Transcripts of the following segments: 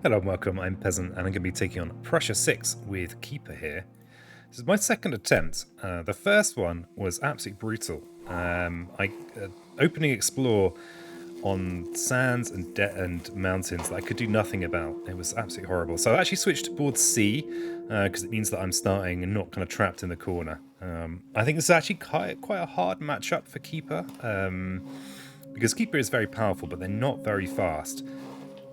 Hello and welcome, I'm Peasant and I'm going to be taking on Prussia 6 with Keeper here. This is my second attempt. The first one was absolutely brutal. I opening explore on sands and mountains that I could do nothing about. It was absolutely horrible. So I actually switched to board C because it means that I'm starting and not kind of trapped in the corner. I think this is actually quite a hard matchup for Keeper because Keeper is very powerful but they're not very fast.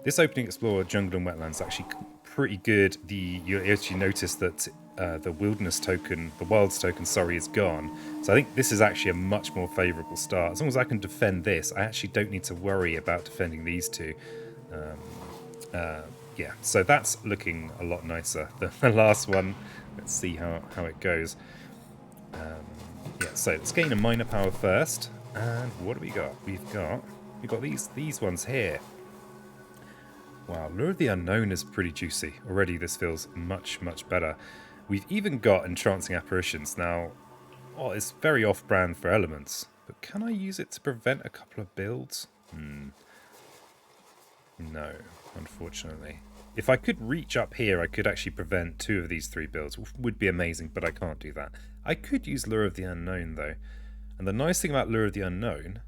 This opening explorer jungle and wetlands is actually pretty good. You actually notice that the wilderness token, the wilds token, sorry, is gone. So I think this is actually a much more favourable start. As long as I can defend this, I actually don't need to worry about defending these two. Yeah, so that's looking a lot nicer than the last one. Let's see how it goes. Yeah, so let's gain a minor power first. And what do we got? We've got these ones here. Wow, Lure of the Unknown is pretty juicy. Already this feels much, much better. We've even got Entrancing Apparitions. Now, it's very off-brand for elements, but can I use it to prevent a couple of builds? No, unfortunately. If I could reach up here, I could actually prevent 2 of these 3 builds. Would be amazing, but I can't do that. I could use Lure of the Unknown, though. And the nice thing about Lure of the Unknown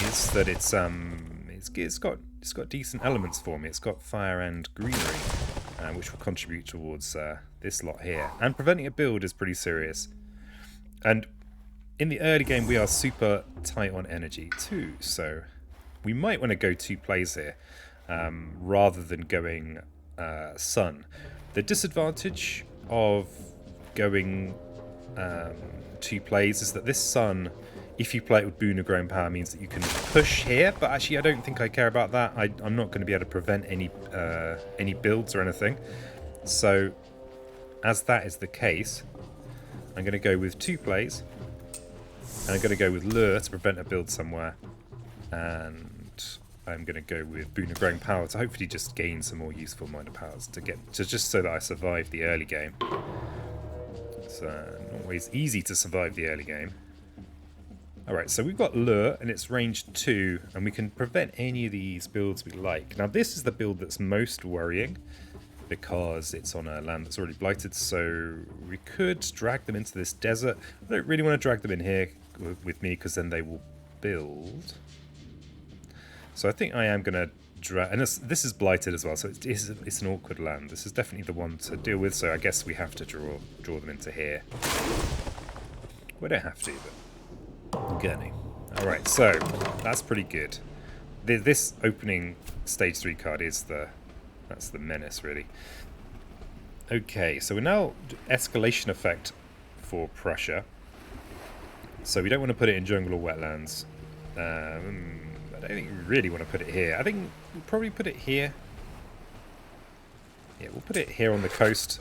is that it's got decent elements for me. It's got fire and greenery, which will contribute towards this lot here. And preventing a build is pretty serious. And in the early game, we are super tight on energy too, so we might want to go 2 plays here rather than going sun. The disadvantage of going 2 plays is that this sun, if you play it with Boon of Growing Power, means that you can push here, but actually I don't think I care about that. I'm not going to be able to prevent any builds or anything. So, as that is the case, I'm going to go with 2 plays, and I'm going to go with Lure to prevent a build somewhere, and I'm going to go with Boon of Growing Power to hopefully just gain some more useful minor powers just so that I survive the early game. It's not always easy to survive the early game. Alright, so we've got Lure, and it's range 2, and we can prevent any of these builds we like. Now this is the build that's most worrying, because it's on a land that's already blighted, so we could drag them into this desert. I don't really want to drag them in here with me, because then they will build. So I think I am going to drag... And this is blighted as well, so it's an awkward land. This is definitely the one to deal with, so I guess we have to draw them into here. We don't have to, but... Gurney. Alright, so that's pretty good. This opening stage 3 card is that's the menace, really. Okay, so we're now escalation effect for Prussia. So we don't want to put it in jungle or wetlands. I don't think we really want to put it here. I think we'll probably put it here. Yeah, we'll put it here on the coast.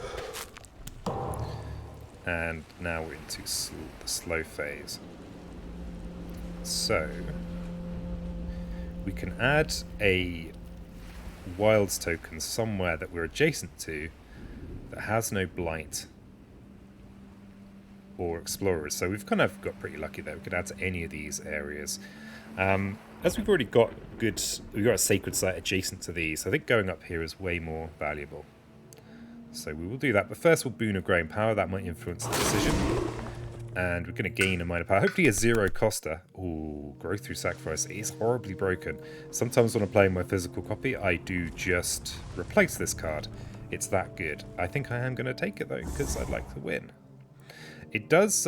And now we're into the slow phase. So, we can add a wilds token somewhere that we're adjacent to that has no blight or explorers. So we've kind of got pretty lucky there. We could add to any of these areas. As we've already got we've got a sacred site adjacent to these, I think going up here is way more valuable. So we will do that. But first we'll Boon of Growing Power. That might influence the decision. And we're going to gain a minor power. Hopefully a 0 coster. Ooh, Growth Through Sacrifice is horribly broken. Sometimes when I'm playing my physical copy, I do just replace this card. It's that good. I think I am going to take it, though, because I'd like to win. It does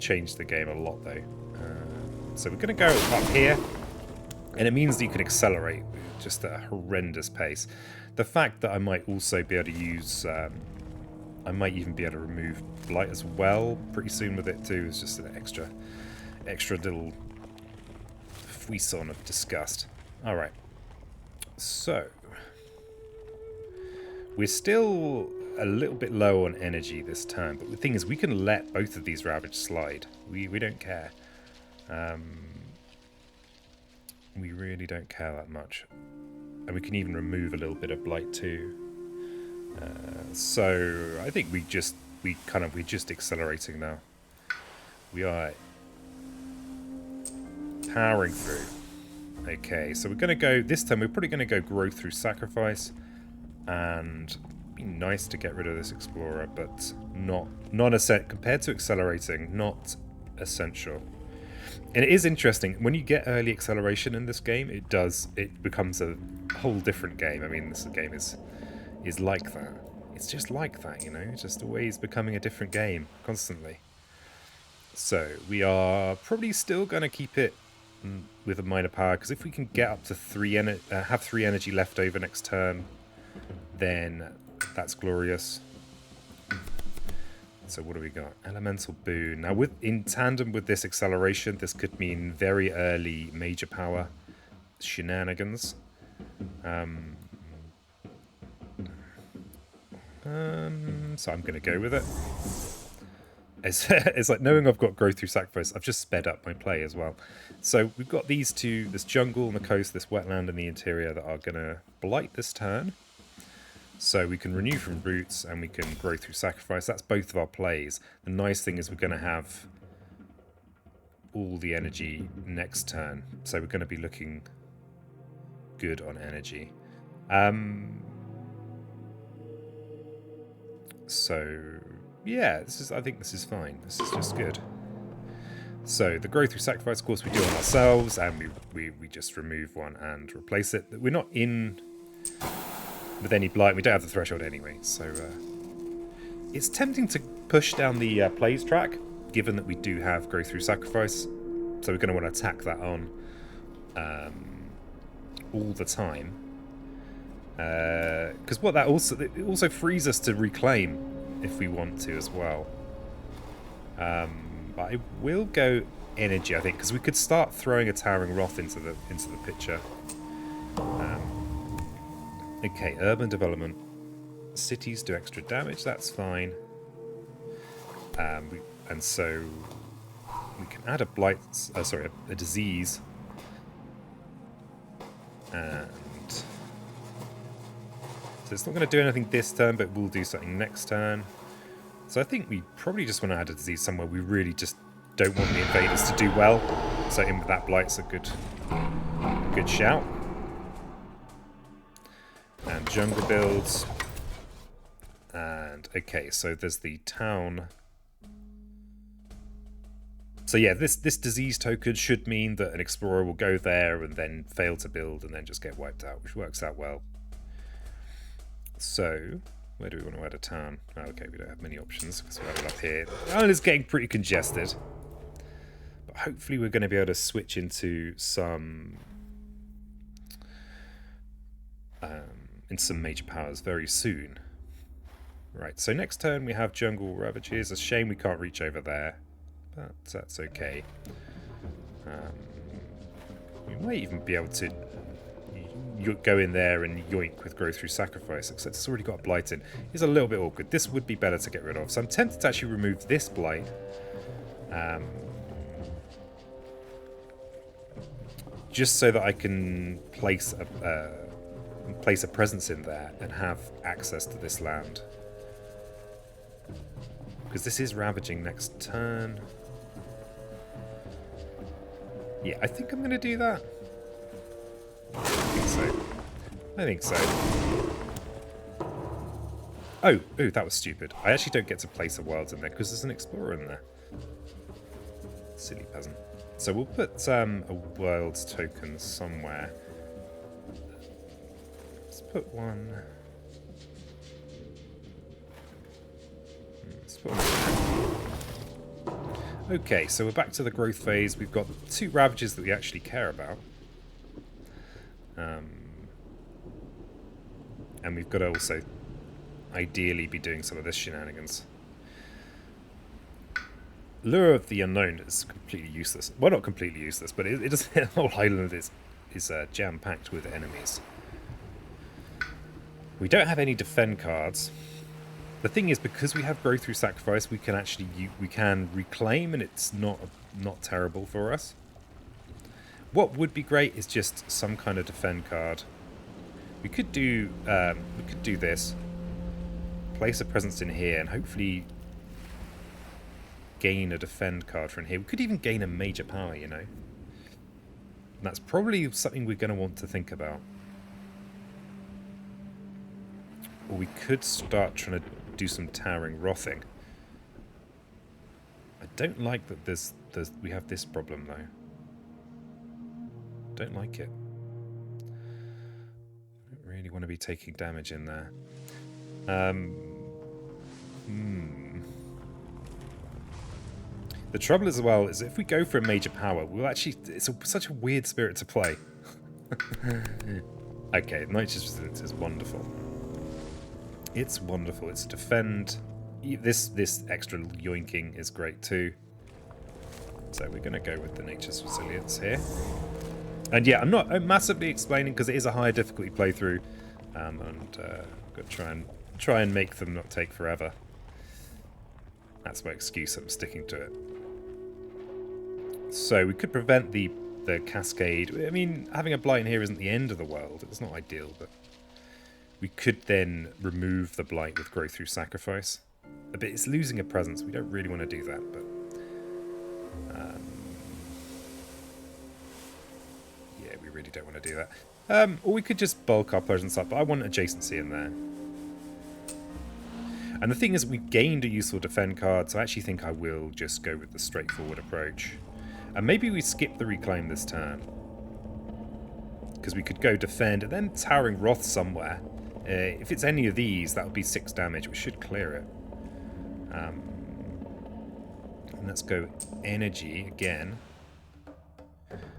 change the game a lot, though. So we're going to go up here. And it means that you can accelerate just at a horrendous pace. The fact that I might also be able to use... I might even be able to remove blight as well pretty soon with it too. It's just an extra little frisson of disgust. Alright. So. We're still a little bit low on energy this turn, but the thing is we can let both of these Ravage slide. We don't care. We really don't care that much. And we can even remove a little bit of blight too. So I think we're just accelerating now. We are powering through. Okay, so we're going to go, this time we're probably going to go Growth Through Sacrifice. And it'd be nice to get rid of this explorer, but non-essential compared to accelerating, not essential. And it is interesting when you get early acceleration in this game. It becomes a whole different game. I mean, this game is like that. It's just like that, you know. It's just always becoming a different game constantly. So we are probably still going to keep it with a minor power, because if we can get up to have 3 energy left over next turn, then that's glorious. So what do we got? Elemental boon. Now, in tandem with this acceleration, this could mean very early major power shenanigans. So I'm going to go with it. It's like knowing I've got growth through sacrifice, I've just sped up my play as well. So we've got these two, this jungle on the coast, this wetland in the interior, that are going to blight this turn. So we can renew from roots and we can grow through sacrifice. That's both of our plays. The nice thing is we're going to have all the energy next turn. So we're going to be looking good on energy. So yeah, I think this is fine. This is just good. So the growth through sacrifice, of course, we do on ourselves, and we just remove one and replace it. We're not in with any blight. We don't have the threshold anyway, so it's tempting to push down the plays track, given that we do have growth through sacrifice. So we're going to want to tack that on all the time, because what that it also frees us to reclaim if we want to as well. But I will go energy, I think, because we could start throwing a Towering Wrath into the picture. Okay, urban development. Cities do extra damage, that's fine. And so we can add a blight, a disease. And so it's not going to do anything this turn, but we'll do something next turn. So I think we probably just want to add a disease somewhere we really just don't want the invaders to do well. So in with that blight's a good shout. And jungle builds. And okay, so there's the town. So yeah, this disease token should mean that an explorer will go there and then fail to build and then just get wiped out, which works out well. So where do we want to add a town? Oh, okay, we don't have many options because we have it up here. The island is getting pretty congested. But hopefully we're going to be able to switch into some major powers very soon. Right, so next turn we have Jungle Ravages. It's a shame we can't reach over there, but that's okay. We might even be able to go in there and yoink with growth through sacrifice, except it's already got a blight in. It's a little bit awkward. This would be better to get rid of. So I'm tempted to actually remove this blight. Just so that I can place a presence in there and have access to this land. Because this is ravaging next turn. Yeah, I think I'm going to do that. I think so. Oh, that was stupid. I actually don't get to place a wilds in there because there's an explorer in there. Silly peasant. So we'll put a wilds token somewhere. Let's put one. Let's put one there. Okay, so we're back to the growth phase. We've got 2 ravages that we actually care about. And we've got to also ideally be doing some of this shenanigans. Lure of the Unknown is completely useless. Well, not completely useless, but it does. The whole island is jam-packed with enemies. We don't have any defend cards. The thing is, because we have growth through sacrifice, we can actually reclaim, and it's not terrible for us. What would be great is just some kind of defend card. We could do this. Place a presence in here and hopefully gain a defend card from here. We could even gain a major power, you know. And that's probably something we're going to want to think about. Or we could start trying to do some towering wrathing. I don't like that we have this problem though. Don't like it. I don't really want to be taking damage in there. The trouble as well is if we go for a major power, we'll actually... It's such a weird spirit to play. Okay, Nitro's Resilience is wonderful. It's wonderful. It's defend. This extra yoinking is great too. So we're going to go with the Nature's Resilience here. And yeah, I'm not massively explaining because it is a higher difficulty playthrough. And I've got to try and make them not take forever. That's my excuse. I'm sticking to it. So we could prevent the cascade. I mean, having a blight in here isn't the end of the world. It's not ideal, but we could then remove the blight with growth through sacrifice. But it's losing a presence. We don't really want to do that, but yeah, we really don't want to do that. Or we could just bulk our presence up. But I want adjacency in there. And the thing is, we gained a useful defend card, so I actually think I will just go with the straightforward approach. And maybe we skip the reclaim this turn. Because we could go defend and then Towering Wrath somewhere. If it's any of these, that would be 6 damage, which should clear it. And let's go energy again.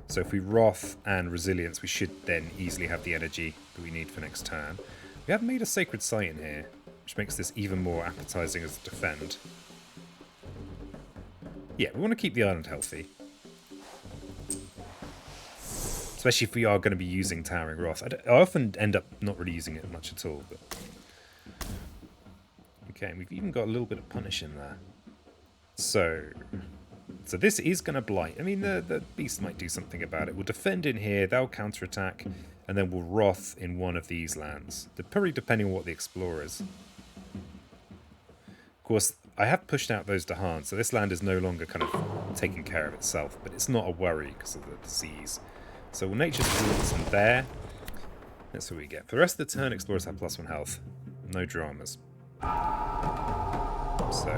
So if we Wrath and Resilience, we should then easily have the energy that we need for next turn. We have made a Sacred Site in here, which makes this even more appetizing as a defend. Yeah, we want to keep the island healthy. Especially if we are going to be using Towering Wrath. I often end up not really using it much at all. But... Okay, and we've even got a little bit of punish in there. So this is going to blight. I mean, the beast might do something about it. We'll defend in here, they'll counterattack, and then we'll Wrath in one of these lands. Probably depending on what the Explorer is. Of course, I have pushed out those Dahan, so this land is no longer kind of taking care of itself, but it's not a worry because of the disease. So we'll Nature's Resilience in there. That's what we get. For the rest of the turn, Explorers have +1 health. No dramas. So...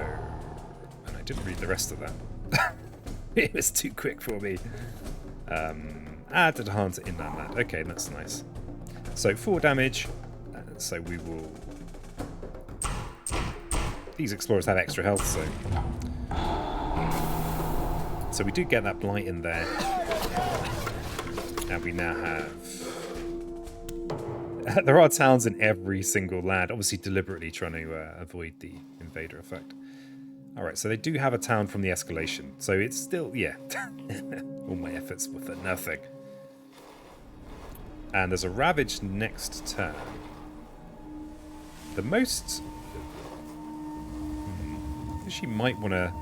And I didn't read the rest of that. It was too quick for me. Add the Dahan to inland land. Okay, that's nice. So 4 damage. So we will... These Explorers have extra health, so we do get that blight in there. And we now have... There are towns in every single land, obviously deliberately trying to avoid the invader effect. Alright, so they do have a town from the escalation, so it's still, yeah. All my efforts were for nothing. And there's a Ravage next turn. The most... She might want to...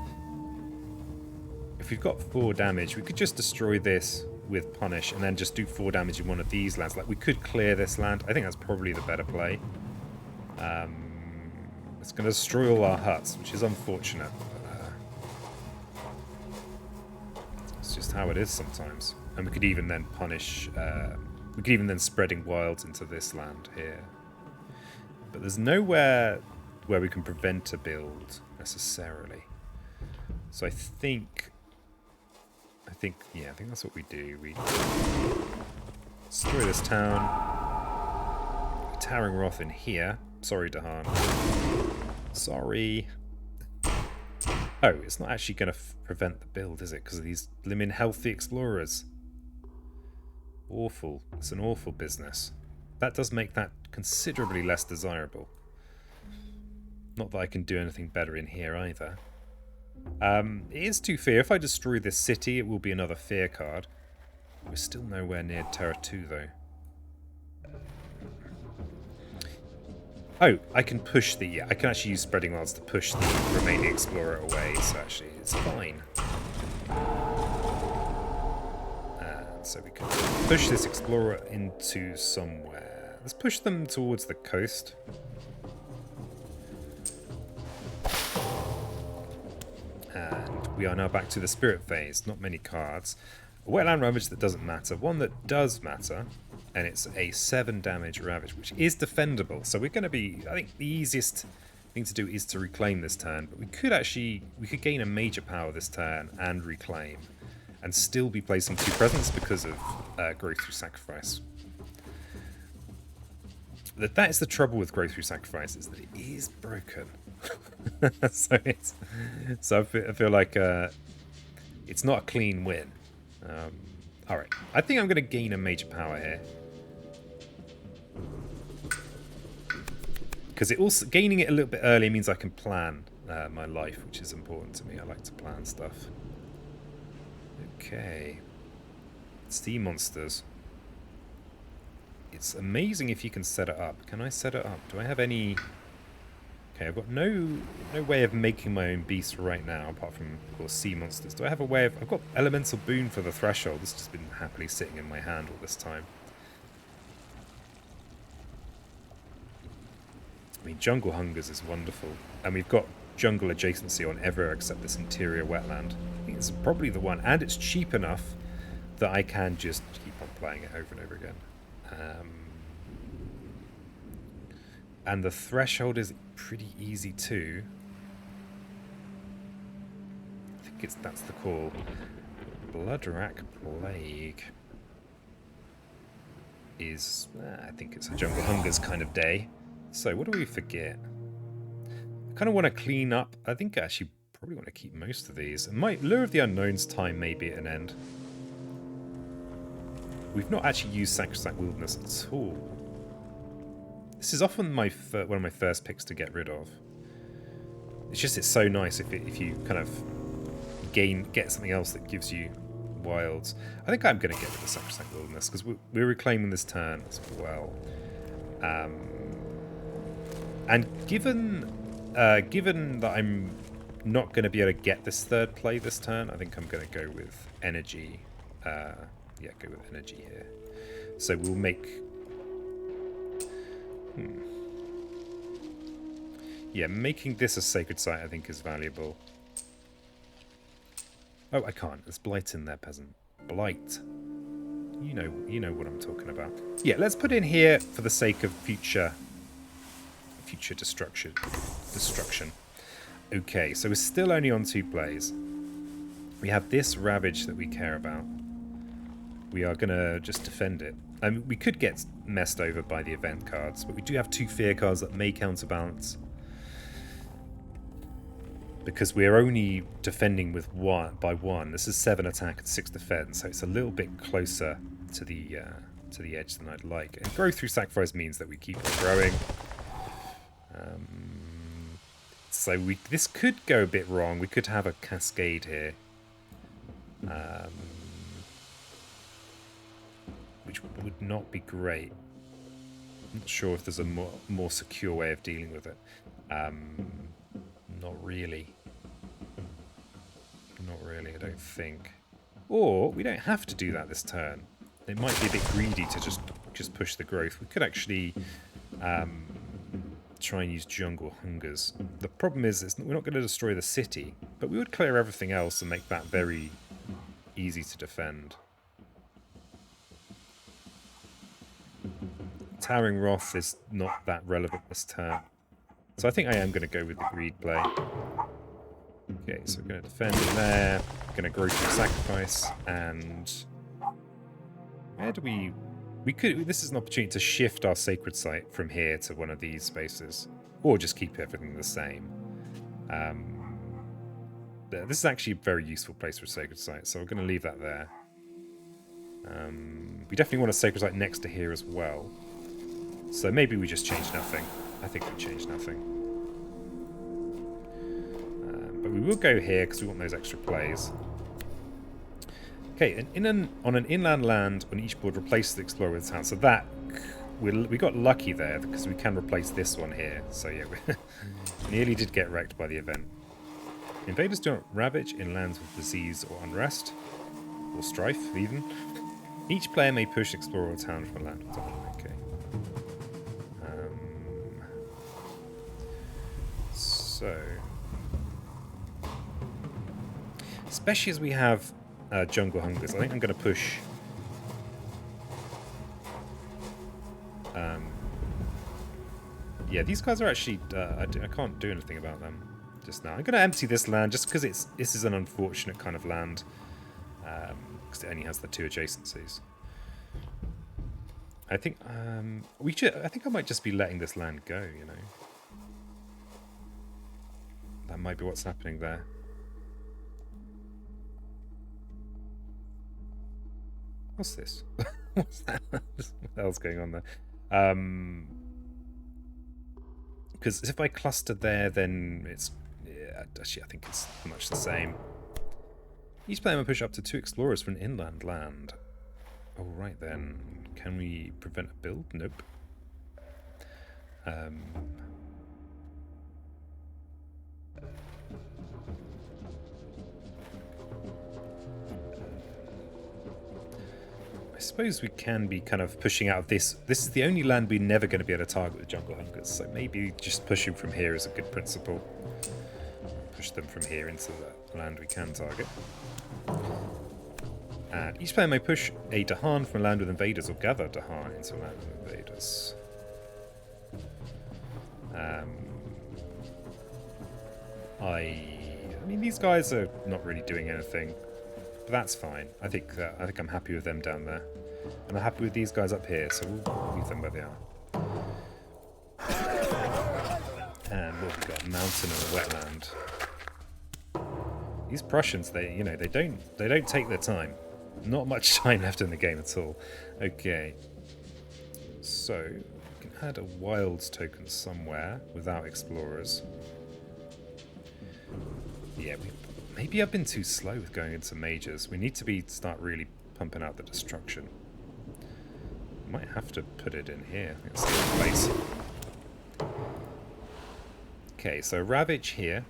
If we've got 4 damage, we could just destroy this with Punish and then just do 4 damage in one of these lands. Like, we could clear this land. I think that's probably the better play. It's going to destroy all our huts, which is unfortunate. It's just how it is sometimes. And we could even then punish... we could even then Spreading Wilds into this land here. But there's nowhere where we can prevent a build, necessarily. So I think that's what we do. We destroy this town. Towering Wrath in here. Sorry, Dahan. Sorry. Oh, it's not actually going to prevent the build, is it? Because of these limit healthy Explorers. Awful. It's an awful business. That does make that considerably less desirable. Not that I can do anything better in here either. It is 2 fear. If I destroy this city, it will be another fear card. We're still nowhere near Terra 2, though. Oh, I can push the... Yeah, I can actually use Spreading Wilds to push the remaining Explorer away, so actually it's fine. So we can push this Explorer into somewhere. Let's push them towards the coast. And we are now back to the Spirit phase. Not many cards. A Wetland Ravage that doesn't matter. One that does matter. and it's a 7 damage Ravage, which is defendable. So we're going to be... I think the easiest thing to do is to reclaim this turn, but we could gain a major power this turn and reclaim, and still be placing 2 presents because of growth through sacrifice. That is the trouble with growth through sacrifice, is that it is broken. so I feel like it's not a clean win. All right, I think I'm going to gain a major power here, because it also gaining it a little bit early means I can plan my life, which is important to me. I like to plan stuff. Okay, sea monsters. It's amazing if you can set it up. Can I set it up? Do I have any... Okay, I've got no way of making my own beast right now, apart from, of course, sea monsters. Do I have a way of... I've got Elemental Boon for the Threshold. This has just been happily sitting in my hand all this time. I mean, Jungle Hungers is wonderful. And we've got jungle adjacency on everywhere except this interior wetland. I think it's probably the one. And it's cheap enough that I can just keep on playing it over and over again. And the threshold is pretty easy too. I think that's the call. Bloodrack Plague is... I think it's a Jungle Hungers kind of day. So what do we forget? I kind of want to clean up. I think I actually probably want to keep most of these. And my Lure of the Unknown's time may be at an end. We've not actually used Sacrosanct Wilderness at all. This is often one of my first picks to get rid of. It's so nice if you kind of get something else that gives you wilds. I think I'm going to get rid of Sacrosanct Wilderness because we're reclaiming this turn as well. And given that I'm not going to be able to get this third play this turn, I think I'm going to go with energy. Yeah, go with energy here. So we'll make... Yeah, making this a sacred site I think is valuable. Oh, I can't. There's blight in there, peasant. Blight. You know what I'm talking about. Yeah, let's put in here for the sake of future destruction. Okay, so we're still only on 2 plays. We have this Ravage that we care about. We are going to just defend it. I mean, we could get messed over by the event cards, but we do have 2 fear cards that may counterbalance. Because we're only defending with 1 by 1. This is 7 attack and 6 defense, so it's a little bit closer to the edge than I'd like. And growth through sacrifice means that we keep on growing. So this could go a bit wrong. We could have a cascade here. Which would not be great. I'm not sure if there's a more secure way of dealing with it. Not really. Not really, I don't think. Or we don't have to do that this turn. It might be a bit greedy to just push the growth. We could actually try and use Jungle Hungers. The problem is we're not going to destroy the city, but we would clear everything else and make that very easy to defend. Towering Wrath is not that relevant this turn. So I think I am going to go with the greed play. Okay, so we're going to defend in there. Going to grow through sacrifice, and where do we could... This is an opportunity to shift our sacred site from here to one of these spaces, or just keep everything the same. This is actually a very useful place for a sacred site, so we're going to leave that there. We definitely want a sacred site next to here as well. So maybe we just change nothing. I think we change nothing. But we will go here because we want those extra plays. Okay, on an inland land on each board, replace the explorer with a town. So that we got lucky there because we can replace this one here. So yeah, we nearly did get wrecked by the event. Invaders do not ravage in lands with disease or unrest, or strife even. Each player may push explorer or town from a land. Okay. So, especially as we have Jungle Hungers, I think I'm going to push Yeah, these guys are actually... I can't do anything about them just now. I'm going to empty this land just because this is an unfortunate kind of land. Because it only has the 2 adjacencies. I think I think I might just be letting this land go, you know. That might be what's happening there. What's this? What's that? What the hell's going on there? Because if I cluster there, then it's... Yeah, actually, I think it's much the same. Each player will push up to 2 explorers for an inland land. Alright then. Can we prevent a build? Nope. I suppose we can be kind of pushing out of this. This is the only land we're never going to be able to target with jungle hungers, so maybe just pushing from here is a good principle. Push them from here into the land we can target. And each player may push a Dahan from a land with invaders or gather Dahan into a land with invaders. I mean, these guys are not really doing anything, but that's fine. I think I'm happy with them down there, and I'm happy with these guys up here. So we'll leave them where they are. And what have we got? A mountain and a wetland. These Prussians, they don't take their time. Not much time left in the game at all. Okay. So, we can add a wilds token somewhere without explorers. Yeah, maybe I've been too slow with going into majors. We need to start really pumping out the destruction. Might have to put it in here. It's a good place. Okay, so Ravage here.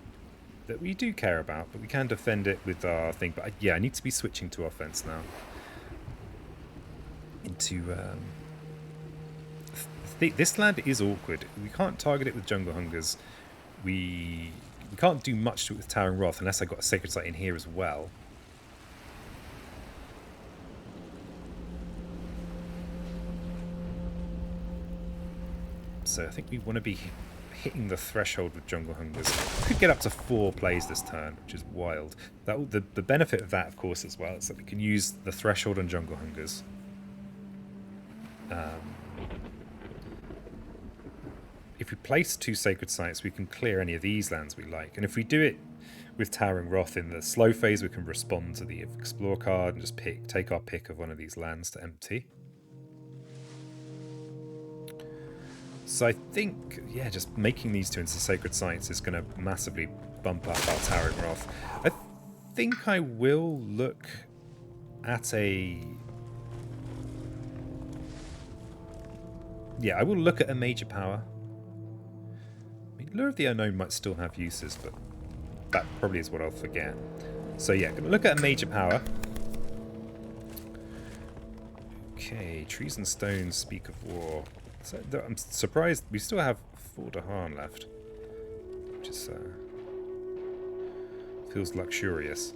That we do care about, but we can defend it with our thing. But yeah, I need to be switching to offense now. This land is awkward. We can't target it with jungle hungers. We can't do much to it with Towering Wrath unless I got a sacred site in here as well. So I think we want to be hitting the threshold with jungle hungers. Could get up to 4 plays this turn, which is wild. The benefit of that, of course, as well, is that we can use the threshold on jungle hungers. If we place 2 sacred sites, we can clear any of these lands we like. And if we do it with Towering Wrath in the slow phase, we can respond to the Explore card and just take our pick of one of these lands to empty. So I think, yeah, just making these 2 into sacred sites is going to massively bump up our Towering Wrath. I think I will look at a... Yeah, I will look at a major power. I mean, Lure of the Unknown might still have uses, but that probably is what I'll forget. So yeah, going to look at a major power. Okay, Trees and Stones speak of war. So I'm surprised we still have 4 Dahan left, which is feels luxurious.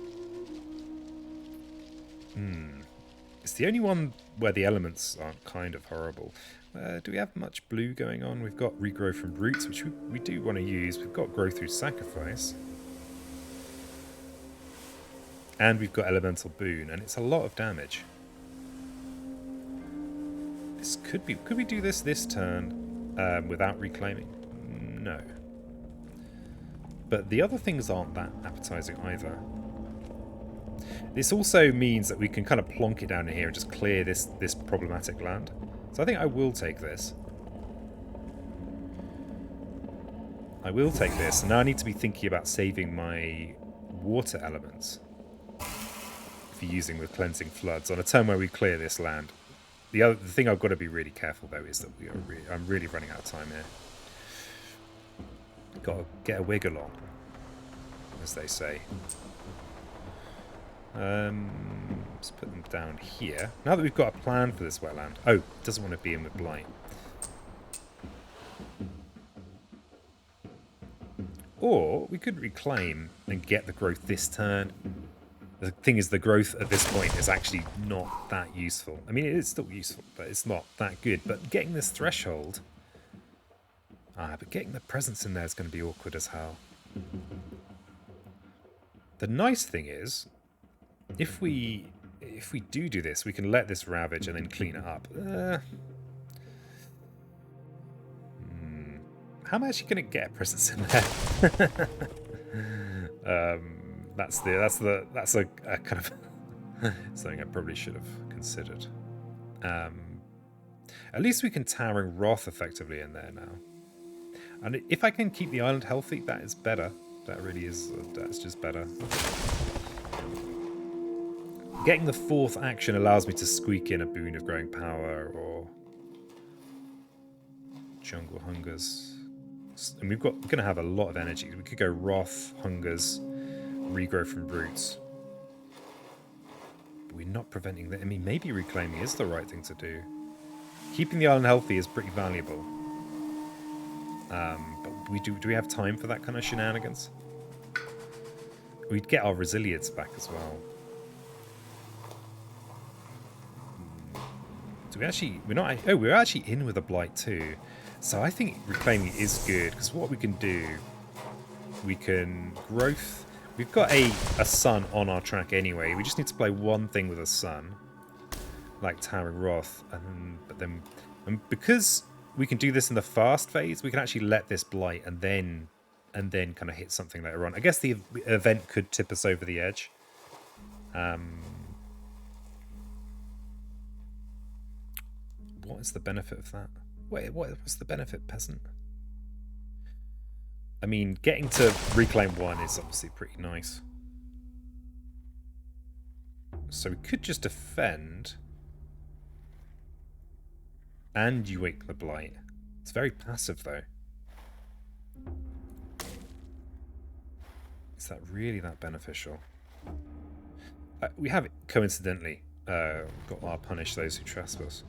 It's the only one where the elements aren't kind of horrible. Do we have much blue going on? We've got Regrow from Roots, which we do want to use. We've got Grow through Sacrifice. And we've got Elemental Boon, and it's a lot of damage. This could we do this turn without reclaiming? No. But the other things aren't that appetizing either. This also means that we can kind of plonk it down in here and just clear this problematic land. So I think I will take this. I will take this, and now I need to be thinking about saving my water elements for using with Cleansing Floods on a turn where we clear this land. The thing I've got to be really careful though is that I'm really running out of time here. Got to get a wiggle on, as they say. Let's put them down here. Now that we've got a plan for this wetland. Oh, it doesn't want to be in with Blight. Or we could reclaim and get the growth this turn. The thing is, the growth at this point is actually not that useful. I mean, it is still useful, but it's not that good. But getting this threshold, Ah, but getting the presence in there is going to be awkward as hell. The nice thing is, if we do this, we can let this ravage and then clean it up. How am I actually going to get a presence in there? That's a kind of something I probably should have considered. At least we can Towering Wrath effectively in there now. And if I can keep the island healthy, that is better. That really is, that's just better. Getting the 4th action allows me to squeak in a boon of growing power or jungle hungers. And we're going to have a lot of energy. We could go Wrath, hungers, regrow from roots. But we're not preventing that. I mean, maybe reclaiming is the right thing to do. Keeping the island healthy is pretty valuable. But do we have time for that kind of shenanigans? We'd get our resilience back as well. Do we actually... we're actually in with a blight too. So I think reclaiming is good, because what we can do... We can growth... We've got a sun on our track anyway. We just need to play one thing with a sun. Like Towering Wrath. But then... And because we can do this in the fast phase, we can actually let this blight and then kind of hit something later on. I guess the event could tip us over the edge. What is the benefit of that? Wait, what's the benefit, peasant? I mean, getting to reclaim 1 is obviously pretty nice. So we could just defend. And you wake the blight. It's very passive, though. Is that really that beneficial? We have, coincidentally, got our punish those who trespass.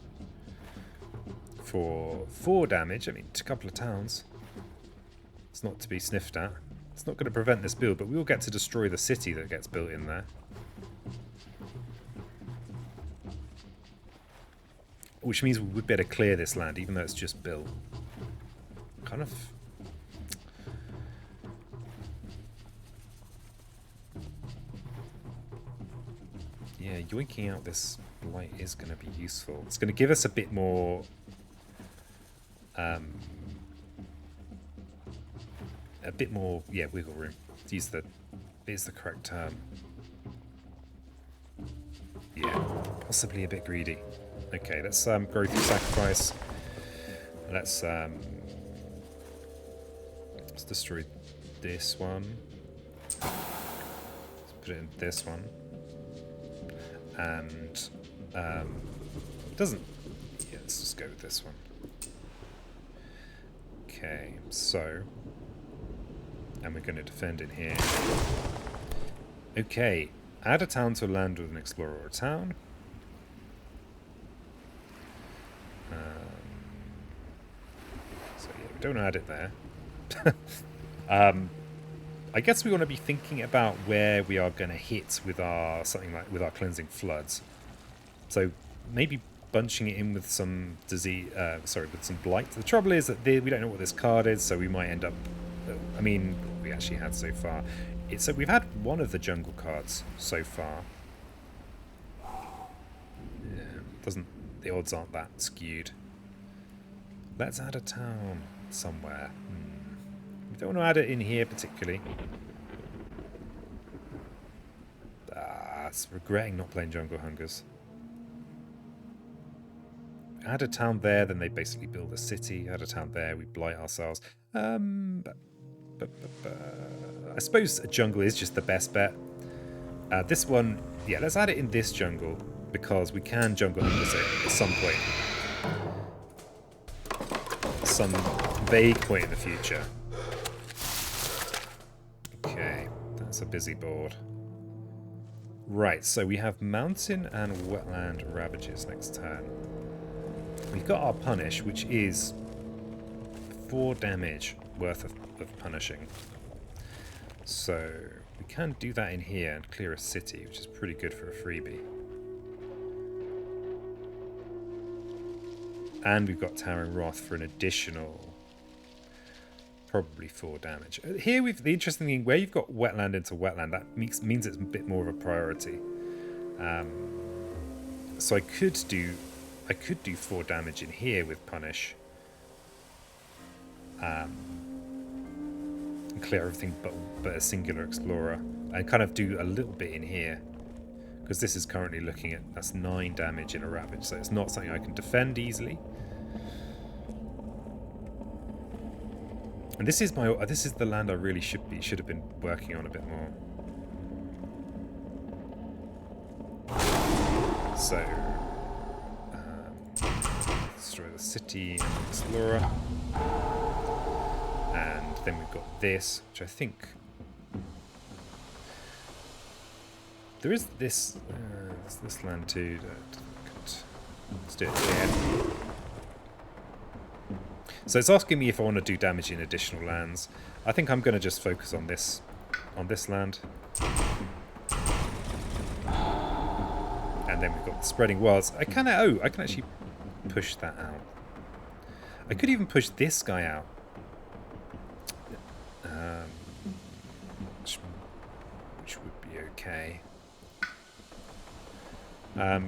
For 4 damage, I mean, it's a couple of towns. It's not to be sniffed at. It's not going to prevent this build, but we will get to destroy the city that gets built in there. Which means we would better clear this land, even though it's just built. Kind of... Yeah, yoinking out this blight is going to be useful. It's going to give us a bit more... wiggle room. To use the correct term. Yeah, possibly a bit greedy. Okay, let's go through sacrifice. Let's destroy this one. Let's put it in this one. And doesn't. Yeah, let's just go with this one. Okay, so, and we're going to defend in here. Okay, add a town to a land with an explorer or a town. So yeah, we don't add it there. I guess we want to be thinking about where we are going to hit with our with our cleansing floods. So maybe bunching it in with some disease, with some blight. The trouble is that we don't know what this card is, so we might end up. I mean, we actually had so far. So we've had one of the jungle cards so far. Yeah, the odds aren't that skewed. Let's add a town somewhere. We don't want to add it in here particularly. It's regretting not playing Jungle Hungers. Add a town there, then they basically build a city. Add a town there, we blight ourselves. I suppose a jungle is just the best bet. This one, yeah, let's add it in this jungle because we can Jungle Hungers it at some point. Some vague point in the future. Okay, that's a busy board. Right, so we have mountain and wetland ravages next turn. We've got our punish, which is 4 damage worth of punishing. So we can do that in here and clear a city, which is pretty good for a freebie. And we've got Towering Wrath for an additional probably 4 damage. Here, the interesting thing, where you've got wetland into wetland, that means it's a bit more of a priority. So I could do 4 damage in here with Punish. And clear everything but a singular Explorer. And kind of do a little bit in here. Because this is currently looking at, that's 9 damage in a Ravage, so it's not something I can defend easily. And this is the land I really should have been working on a bit more. So, destroy the city and the Explorer. And then we've got this, which I think... There is this land too. Let's do it here. So it's asking me if I want to do damage in additional lands. I think I'm going to just focus on this land. And then we've got the Spreading Wilds. I can actually push that out. I could even push this guy out. Which would be okay. Oh,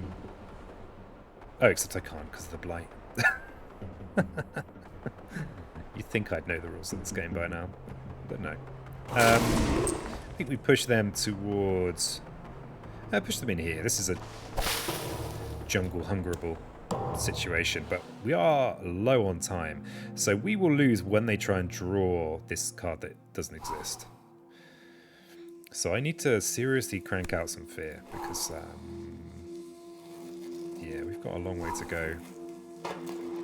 except I can't because of the blight. You'd think I'd know the rules of this game by now, but no. I think we push them towards... push them in here. This is a jungle hungerable situation, but we are low on time, so we will lose when they try and draw this card that doesn't exist. So I need to seriously crank out some fear, because yeah, we've got a long way to go.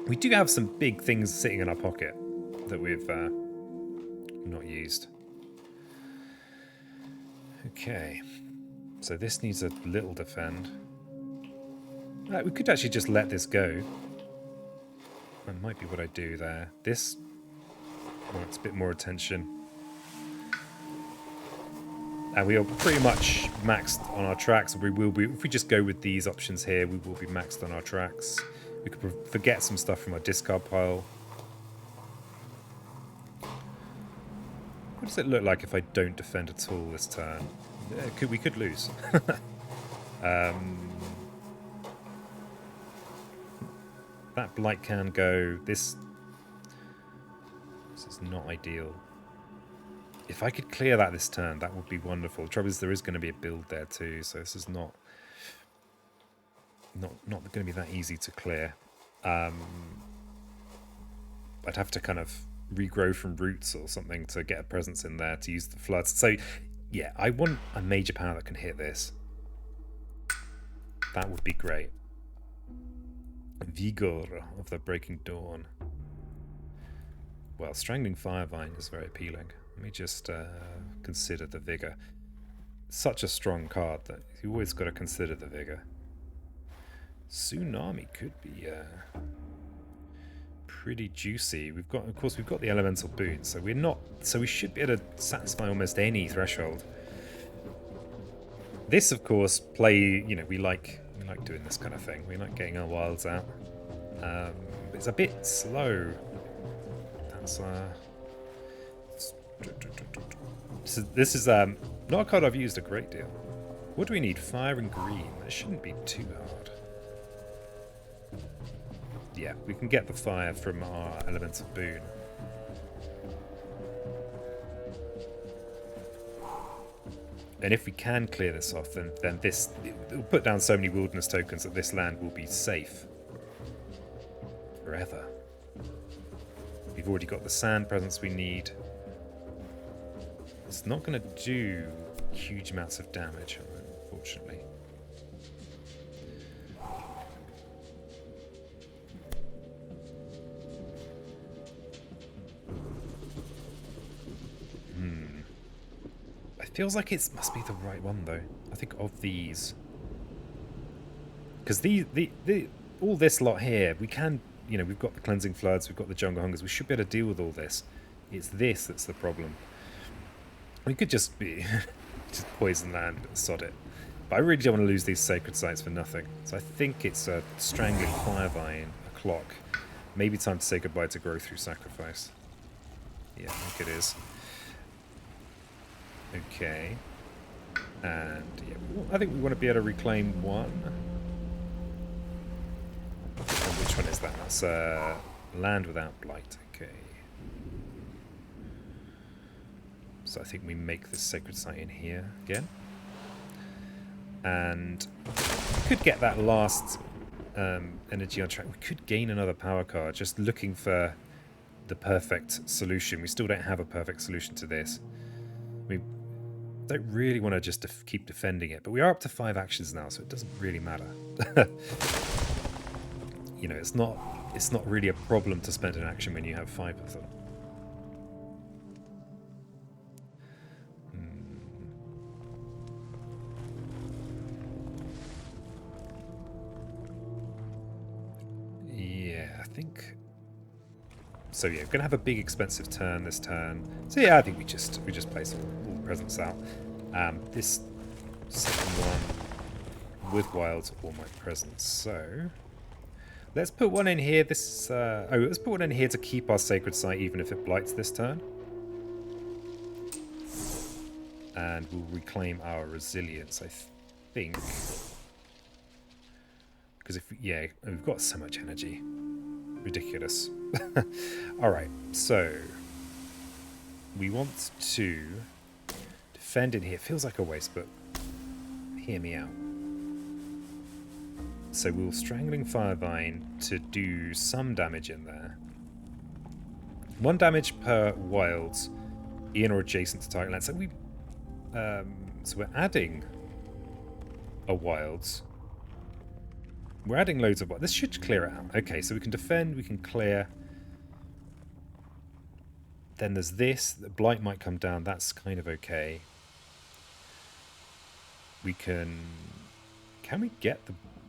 We do have some big things sitting in our pocket that we've not used. Okay, so this needs a little defend. We could actually just let this go. That might be what I do there. This wants a bit more attention. And we are pretty much maxed on our tracks. We will be, if we just go with these options here, we will be maxed on our tracks. We could forget some stuff from our discard pile. What does it look like if I don't defend at all this turn? Yeah, we could lose. That blight can go. This is not ideal. If I could clear that this turn, that would be wonderful. The trouble is there is going to be a build there too, so this is not going to be that easy to clear. I'd have to kind of regrow from roots or something to get a presence in there to use the floods. So yeah, I want a major power that can hit this. That would be great. Vigor of the Breaking Dawn. Well, Strangling Firevine is very appealing. Let me just consider the Vigor. Such a strong card that you always got to consider the Vigor. Tsunami could be pretty juicy. We've got the Elemental Boot, so we should be able to satisfy almost any threshold. This, of course, we like doing this kind of thing. We like getting our wilds out. It's a bit slow. That's so this is not a card I've used a great deal. What do we need? Fire and green. That shouldn't be too hard. Yeah, we can get the fire from our Elemental Boon. And if we can clear this off, then it'll put down so many wilderness tokens that this land will be safe forever. We've already got the sand presence we need. It's not going to do huge amounts of damage, unfortunately. It feels like it must be the right one, though. I think of these, because all this lot here, we can, we've got the Cleansing Floods, we've got the Jungle Hungers, we should be able to deal with all this. It's this that's the problem. We could just be just poison land, sod it. But I really don't want to lose these sacred sites for nothing. So I think it's a Strangling Firevine, a clock. Maybe time to say goodbye to Grow Through Sacrifice. Yeah, I think it is. Okay. And yeah, I think we want to be able to reclaim one. And which one is that? That's land without blight. Okay. So I think we make this sacred site in here again. And we could get that last energy on track. We could gain another power card, just looking for the perfect solution. We still don't have a perfect solution to this. We don't really want to just keep defending it, but we are up to 5 actions now, so it doesn't really matter. You know, it's not really a problem to spend an action when you have 5 of them. Yeah, I think so. Yeah, we're gonna have a big expensive turn this turn. So yeah, I think we just place all presents out. This second one with wilds, all my presents. So let's put one in here. This let's put one in here to keep our sacred site, even if it blights this turn. And we'll reclaim our resilience, I think. Because we've got so much energy. Ridiculous. Alright, so we want to defend in here. It feels like a waste, but hear me out. So we'll Strangling Firevine to do some damage in there. 1 damage per wilds in or adjacent to target land. So we're adding a wilds. We're adding loads of... This should clear it out. Okay, so we can defend, we can clear. Then there's this. The blight might come down. That's kind of okay. We can... Can we get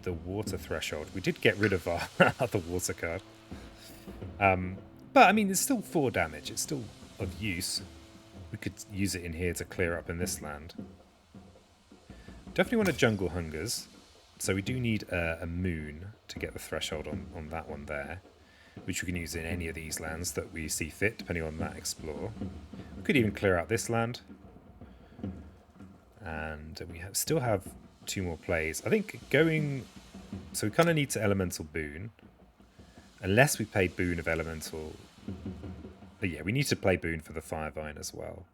the water threshold? We did get rid of our other water card. But, I mean, it's still 4 damage. It's still of use. We could use it in here to clear up in this land. Definitely want to jungle hungers. So we do need a moon to get the threshold on that one there, which we can use in any of these lands that we see fit, depending on that explore. We could even clear out this land. And we still have 2 more plays. I think going... So we kind of need to elemental boon. Unless we play boon of elemental... But yeah, we need to play boon for the Firevine as well.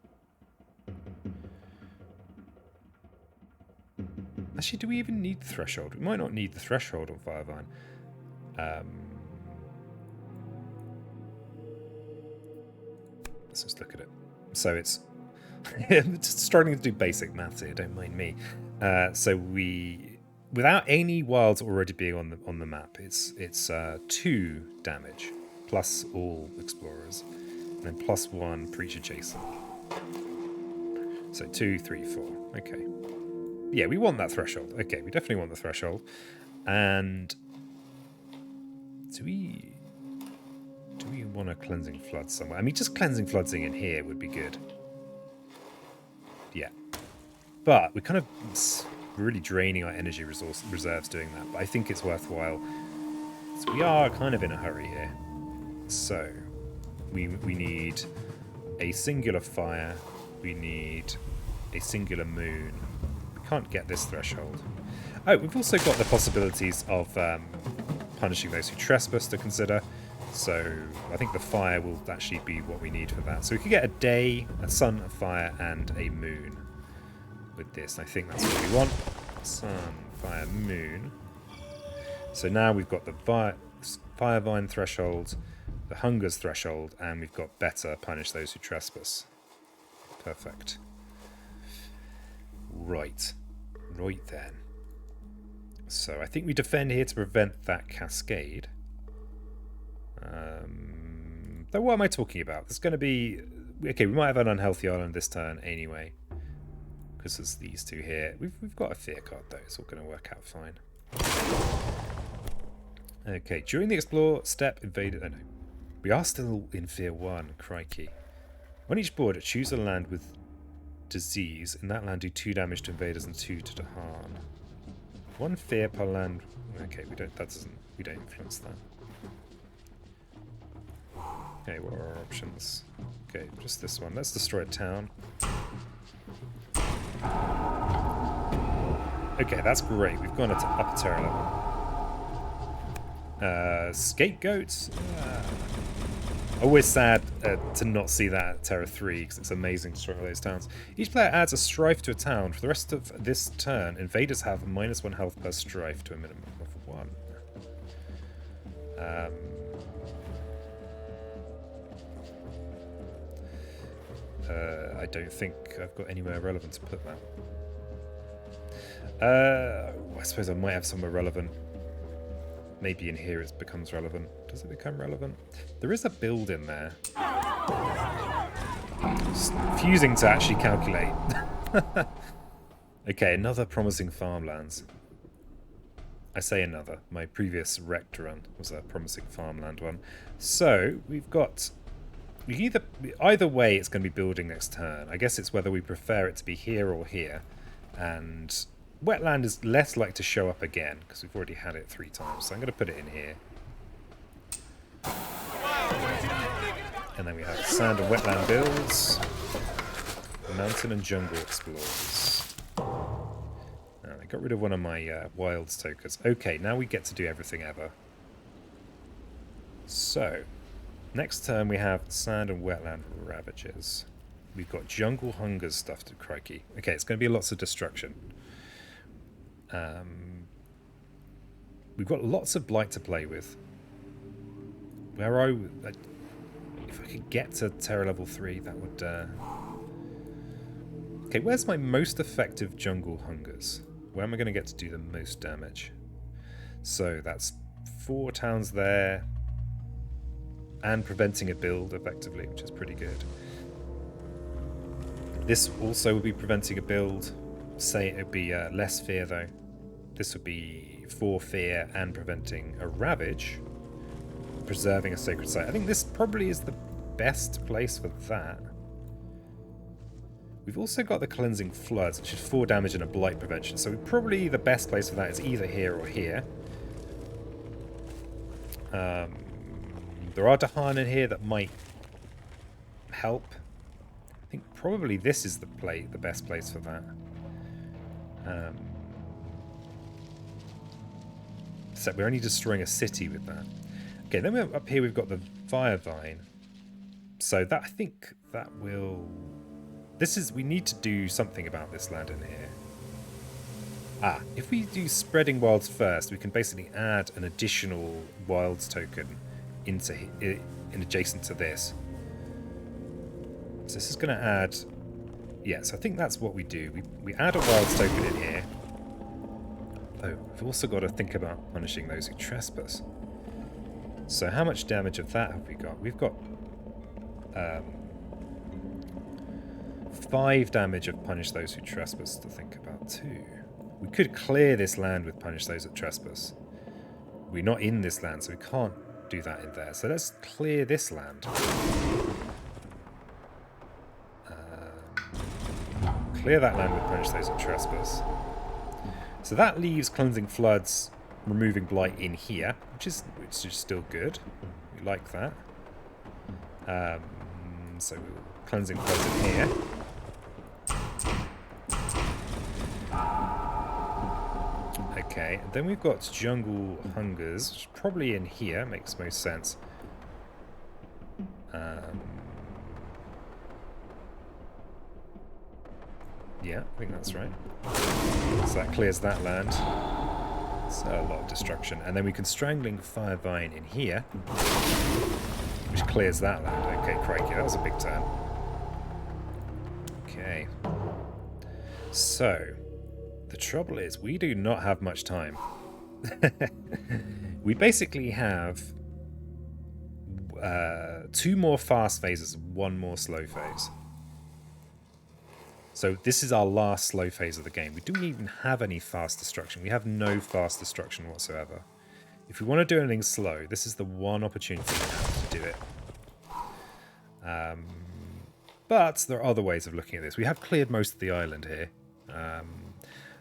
Actually, do we even need the threshold? We might not need the threshold on Firevine. Let's just look at it. So it's... I'm just struggling to do basic maths here, don't mind me. So we... Without any wilds already being on the map, it's 2 damage, plus all explorers, and then plus 1 for each adjacent. So 2, 3, 4. Okay. Yeah, we want that threshold. Okay, we definitely want the threshold. And do we want a cleansing flood somewhere? I mean, just cleansing floodsing in here would be good. Yeah. But we're kind of really draining our energy reserves doing that. But I think it's worthwhile. So we are kind of in a hurry here. So we need a singular fire. We need a singular moon. Can't get this threshold. Oh, we've also got the possibilities of punishing those who trespass to consider. So I think the fire will actually be what we need for that. So we could get a day, a sun, a fire, and a moon with this. I think that's what we want. Sun, fire, moon. So now we've got the Firevine threshold, the Hunger's threshold, and we've got better punish those who trespass. Perfect. Right then. So I think we defend here to prevent that cascade. Though what am I talking about? There's going to be... Okay, we might have an unhealthy island this turn anyway. Because there's these 2 here. We've got a fear card though. It's all going to work out fine. Okay, during the explore step invaded... Oh no. We are still in Fear 1. Crikey. On each board, choose a land with disease. In that land, do 2 damage to invaders and 2 to Dahan. 1 fear per land. Okay, we don't influence that. Okay, what are our options? Okay, just this one. Let's destroy a town. Okay, that's great. We've gone up a terror level. Scapegoats? Always sad to not see that at Terra 3, because it's amazing to destroy all those towns. Each player adds a strife to a town. For the rest of this turn, invaders have -1 health per strife to a minimum of 1. I don't think I've got anywhere relevant to put that. I suppose I might have somewhere relevant. Maybe in here it becomes relevant. Does it become relevant? There is a build in there. It's confusing to actually calculate. Okay, another promising farmlands. I say another. My previous wrecked run was a promising farmland one. So we've got... Either way it's going to be building next turn. I guess it's whether we prefer it to be here or here. And... wetland is less likely to show up again, because we've already had it 3 times, so I'm going to put it in here. And then we have sand and wetland builds. Mountain and jungle explorers. I got rid of one of my wilds tokens. Okay, now we get to do everything ever. So, next turn we have sand and wetland ravages. We've got jungle hungers stuff to crikey. Okay, it's going to be lots of destruction. We've got lots of blight to play with. If I could get to Terror level 3, that would... Okay, where's my most effective jungle hungers? Where am I going to get to do the most damage? So that's 4 towns there, and preventing a build effectively, which is pretty good. This also would be preventing a build. Say it would be less fear though. This would be 4 fear and preventing a ravage, preserving a sacred site. I think this probably is the best place for that. We've also got the cleansing floods, which is 4 damage and a blight prevention. So probably the best place for that is either here or here. There are Dahan in here that might help. I think probably this is the best place for that. So we're only destroying a city with that. Okay, then we're up here we've got the fire vine. So that I think that will... we need to do something about this land in here. If we do spreading wilds first, we can basically add an additional wilds token in adjacent to this. So this is going to add... Yeah, so I think that's what we do. We add a wilds token in here. Oh, we've also got to think about punishing those who trespass. So how much damage of that have we got? We've got 5 damage of punish those who trespass to think about too. We could clear this land with punish those that trespass. We're not in this land, so we can't do that in there. So let's clear this land. Clear that land with punish those that trespass. So that leaves cleansing floods, removing blight in here, which is still good. We like that. So cleansing floods in here. Okay, and then we've got jungle hungers, which is probably in here, makes most sense. Yeah, I think that's right. So that clears that land. So a lot of destruction. And then we can Strangling Fire Vine in here, which clears that land. Okay, crikey, that was a big turn. Okay. So, the trouble is, we do not have much time. We basically have 2 more fast phases, 1 more slow phase. So this is our last slow phase of the game. We don't even have any fast destruction. We have no fast destruction whatsoever. If we want to do anything slow, this is the one opportunity we have to do it. But there are other ways of looking at this. We have cleared most of the island here.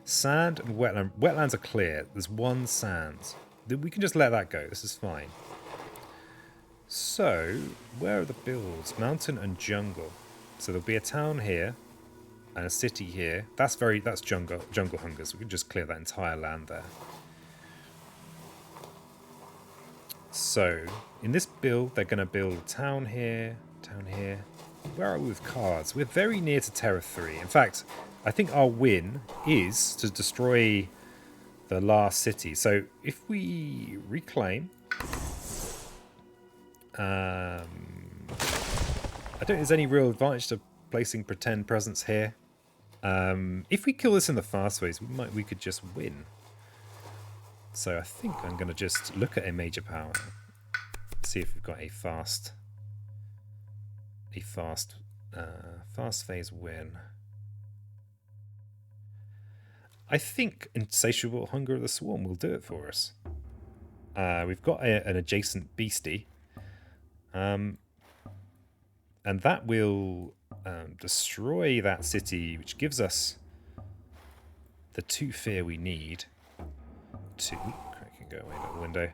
Sand and wetland. Wetlands are clear. There's 1 sand. We can just let that go. This is fine. So, where are the builds? Mountain and jungle. So there'll be a town here and a city here. That's jungle hunger, so we can just clear that entire land there. So, in this build, they're going to build a town here, town here. Where are we with cards? We're very near to Terra 3. In fact, I think our win is to destroy the last city. So, if we reclaim... I don't think there's any real advantage to placing pretend presence here. If we kill this in the fast phase, we could just win. So I think I'm going to just look at a major power, see if we've got a fast phase win. I think Insatiable Hunger of the Swarm will do it for us. We've got an adjacent beastie, and that will destroy that city, which gives us the 2 fear we need. I can go away that window.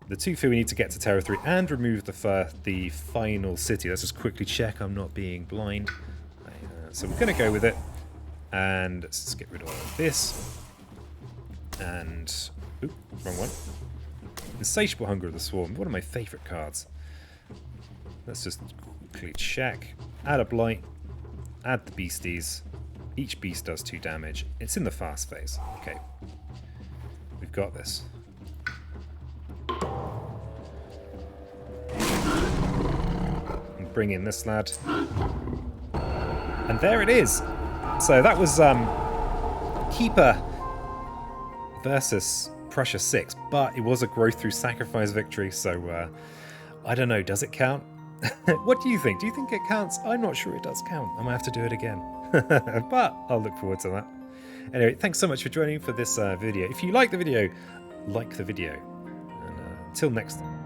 The 2 fear we need to get to Terra 3 and remove the final city. Let's just quickly check I'm not being blind. So we're going to go with it. And let's just get rid of all of this. And... Oop, wrong one. Insatiable Hunger of the Swarm. One of my favourite cards. Let's just quickly check. Add a blight. Add the beasties. Each beast does 2 damage. It's in the fast phase. Okay. We've got this. And bring in this lad. And there it is! So that was Keeper versus Prussia 6, but it was a growth through sacrifice victory, so I don't know, does it count? What do you think? Do you think it counts? I'm not sure it does count. I might have to do it again. But I'll look forward to that. Anyway, thanks so much for joining for this video. If you like the video, like the video. And until next time.